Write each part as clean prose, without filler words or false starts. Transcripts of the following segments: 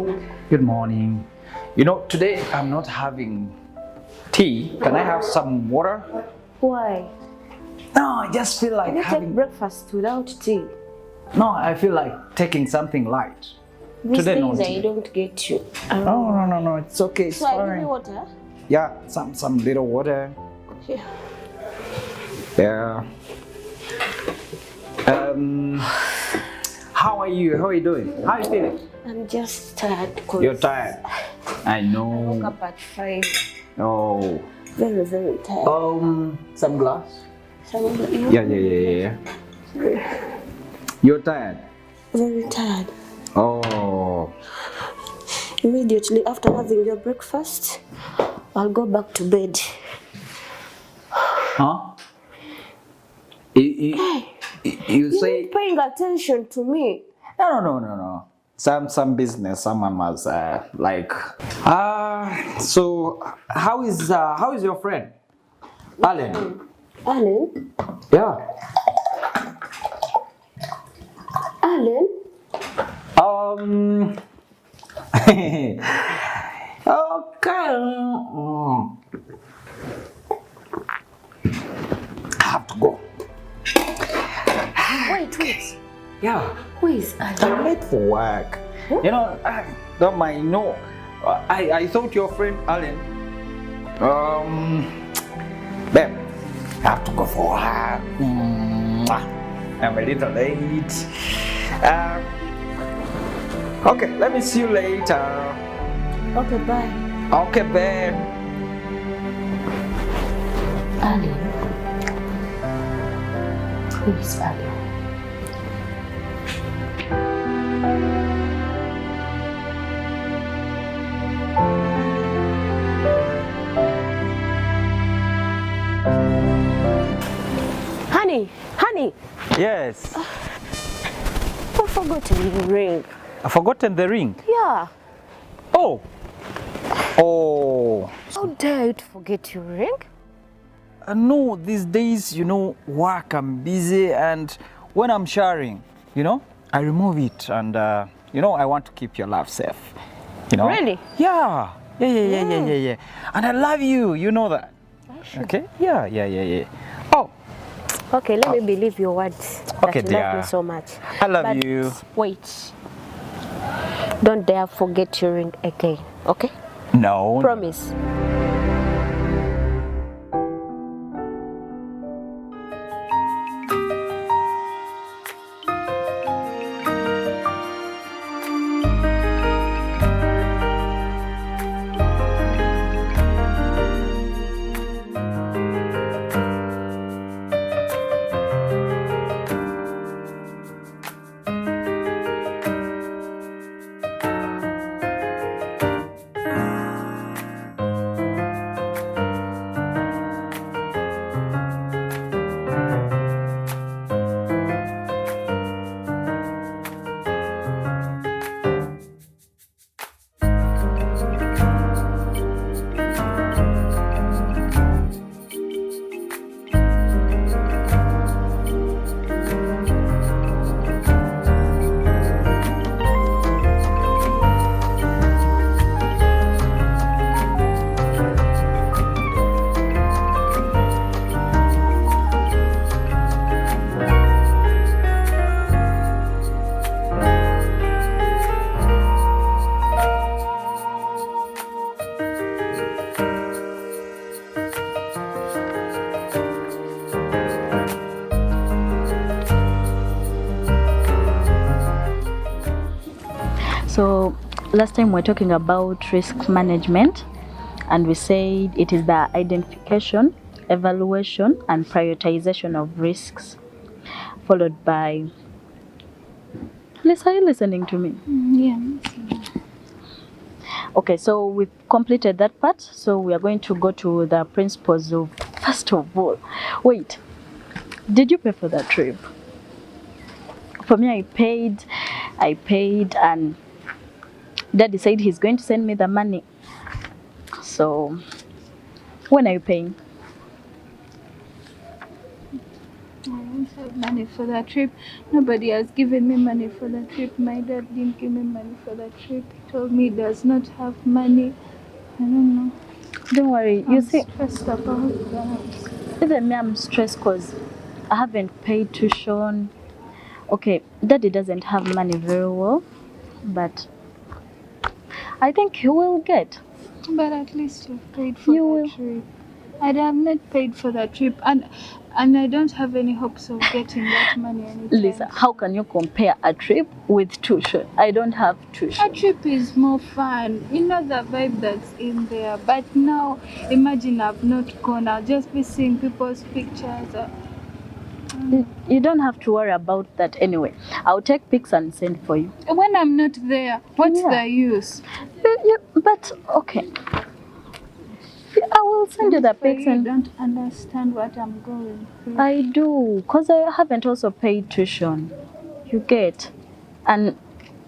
morning. Good morning. You know, today I'm not having tea. Can I have some water? Why? No, I just feel like You having take breakfast without tea. No, I feel like taking something light. These Today, no days I tea. don't get you. No. It's okay. It's So I give fine. you water? Yeah, some little water. Yeah. Yeah. How are you? How are you doing? How are you feeling? I'm just tired. You're tired. I I know. woke up at 5. Oh. Very, very tired. Some glass. Somebody, Yeah. You're tired. Very tired. Oh. Immediately after having your breakfast, I'll go back to bed. Huh? You say You're not paying attention to me. no. Some business. Someone was like. So how is your friend, Alan? Alan? Yeah. Alan? Okay. I have to go. Wait. Yeah. Who is Alan? I'm late for work. Huh? You know, don't mind. No, I thought your friend Alan. Babe, I have to go for work. I'm a little late. Okay, let me see you later. Okay, bye. Okay, babe. Alan? Who is Alan? Honey, Yes. I've forgotten the ring. I've forgotten the ring. Yeah. Oh. How dare you to forget your ring? No, these days, you know, work, I'm busy, and when I'm sharing, you know, I remove it, and you know, I want to keep your love safe. You know? Really? Yeah. And I love you. You know that. Okay? Yeah. Oh. Okay, let me believe your words. Okay, that you love dear. me so much. I love But you. Wait. Don't dare forget your ring again, okay? No. Promise. So last time we were talking about risk management, and we said it is the identification, evaluation, and prioritization of risks, followed by. Lisa, are you listening to me? Yeah. Okay, so we've completed that part. So we are going to go to the principles of. First of all, wait. Did you pay for that trip? For me, I paid, and Daddy said he's going to send me the money. So, when are you paying? don't have money for that trip. Nobody has given me money for that trip. My dad didn't give me money for that trip. He told me he does not have money. I don't know. Don't worry. You I'm see, stressed about that. even me, I'm stressed because I haven't paid tuition. Okay, daddy doesn't have money very well, but I think he will get. But at least you've paid for You that will. trip. I have not paid for that trip, and I don't have any hopes of getting that money anytime. Lisa, how can you compare a trip with tuition? I don't have A tuition. trip is more fun. You know the vibe that's in there. But now, imagine I've not gone. I'll just be seeing people's pictures. You don't have to worry about that anyway. I'll take pics and send for you. When I'm not there, what's Yeah. the use? But okay. I will send you the But pics you and don't understand what I'm going through. I do, because I haven't also paid tuition. You get. And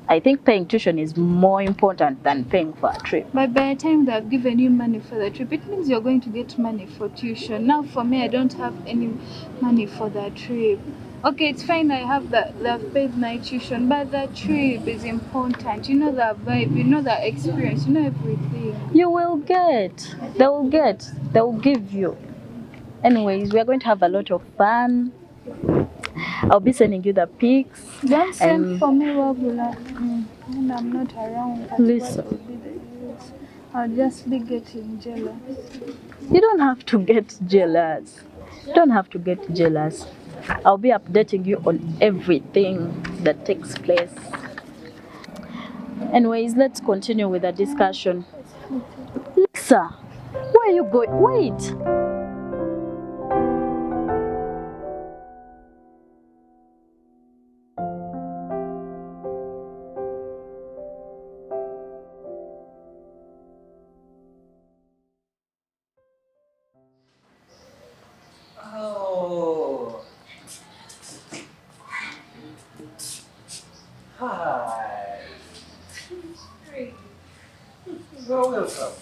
I think paying tuition is more important than paying for a trip. But by the time they've given you money for the trip, it means you're going to get money for tuition. Now for me, I don't have any money for that trip. Okay, it's fine, they've paid my tuition, but the trip is important. You know the vibe, you know the experience, you know everything. You will get. They will get. They will give you. Anyways, we are going to have a lot of fun. I'll be sending you the pics. Don't send And for me, Wabula. When I'm not around, that's Listen. what will be the use. I'll just be getting jealous. you don't have to get jealous. You don't have to get jealous. I'll be updating you on everything that takes place. Anyways, let's continue with the discussion. Lisa, where are you going? Wait. Oh. Hi. You're welcome.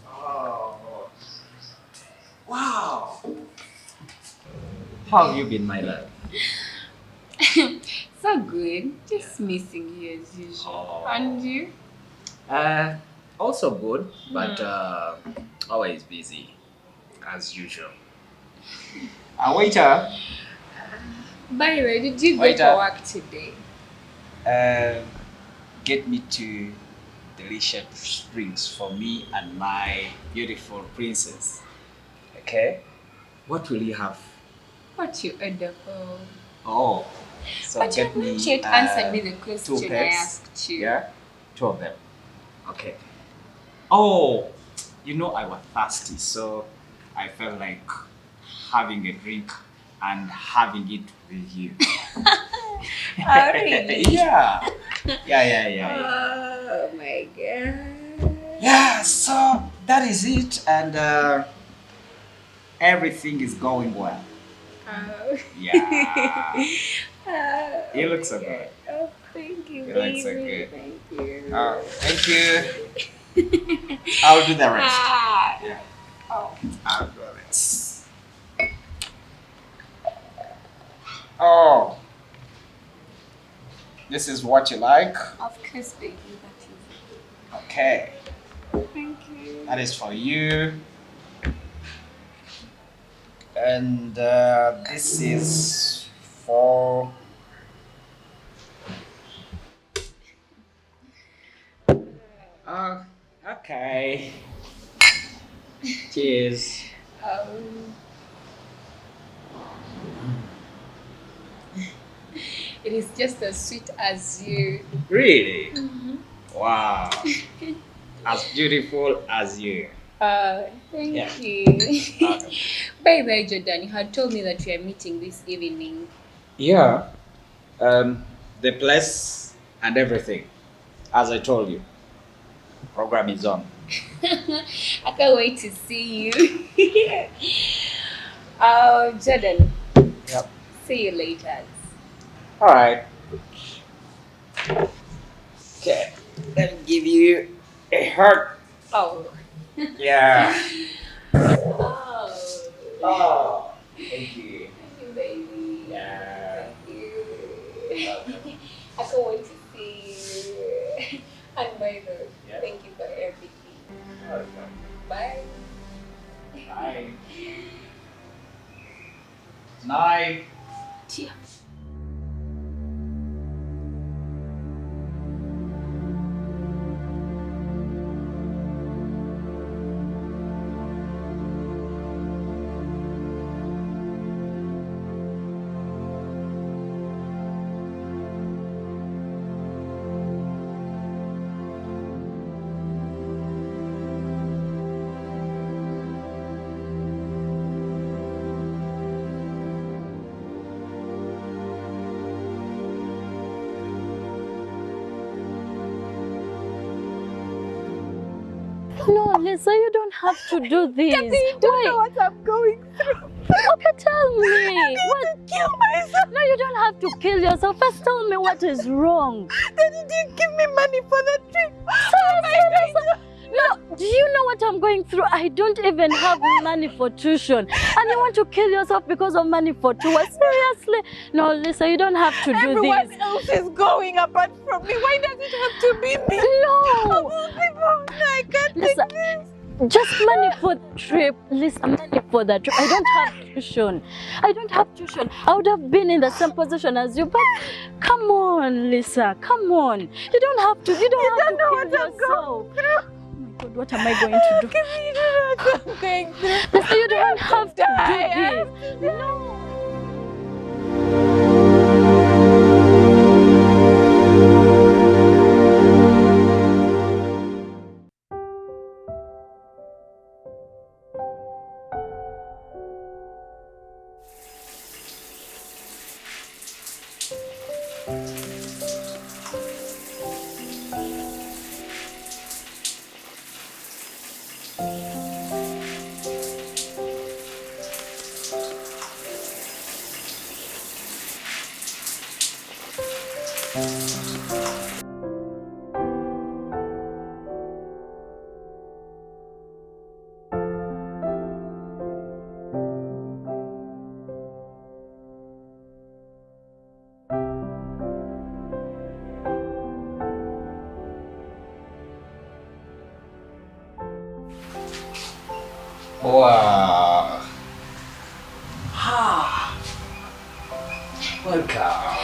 Oh. Wow. How have you been, my love? So good. Just missing you as usual. Oh. And you? Also good, but always busy, as usual. Waiter. By the way, did you go Waiter. to work today? Get me two delicious drinks for me and my beautiful princess. Okay? What will you have? What you order for? Oh, so But you get me haven't yet answered me the question two I packs. asked you. Yeah, two of them. Okay. Oh, you know I was thirsty, so I felt like having a drink and having it with you. Oh, really? Yeah. Yeah. Oh my god. Yeah, so that is it, and everything is going well. Oh. Yeah. Oh, You look so good. oh, thank you, You baby. look so good. Thank you. Thank you. I'll do the rest. Ah. Yeah. Oh. I'll do this. Oh. This is what you like? Of course, baby. That is Okay. it. Thank you. That is for you. And this is for. Oh, okay. Cheers. It is just as sweet as you. Really? Wow. As beautiful as you. Thank Yeah. you. Okay. By the way, Jordan, you had told me that we are meeting this evening. Yeah. The place and everything, as I told you. Program is on. I can't wait to see you. Jordan. Yep. See you later. All right. Okay. Let me give you a hug. Oh. Yeah. Oh. Oh. And my lord, Yeah. thank you for everything. Welcome. Bye. Night. Night. Tia. No, Lisa, you don't have to do this. You don't know what I'm going through. Okay, tell me. I What? need to kill myself. No, you don't have to kill yourself. First, tell me what is wrong. Then you didn't give me money for the trip. Seriously, Lisa? No, do you know what I'm going through? I don't even have money for tuition. And you want to kill yourself because of money for tour? Seriously? No, Lisa, you don't have to do Everyone this. else is going apart from me. Why does it have to be me? No. Of all people, I can't Lisa, take this. just money for the trip. Lisa, money for the trip. I don't have tuition. I don't have tuition. I would have been in the same position as you, but come on, Lisa, come on. You don't have to. You don't have to know kill what I'm yourself. going through. Oh my God, what am I going to do? Give me the I'm going through. Lisa, you don't have to die. I do have this. to die. No. Wow. Welcome.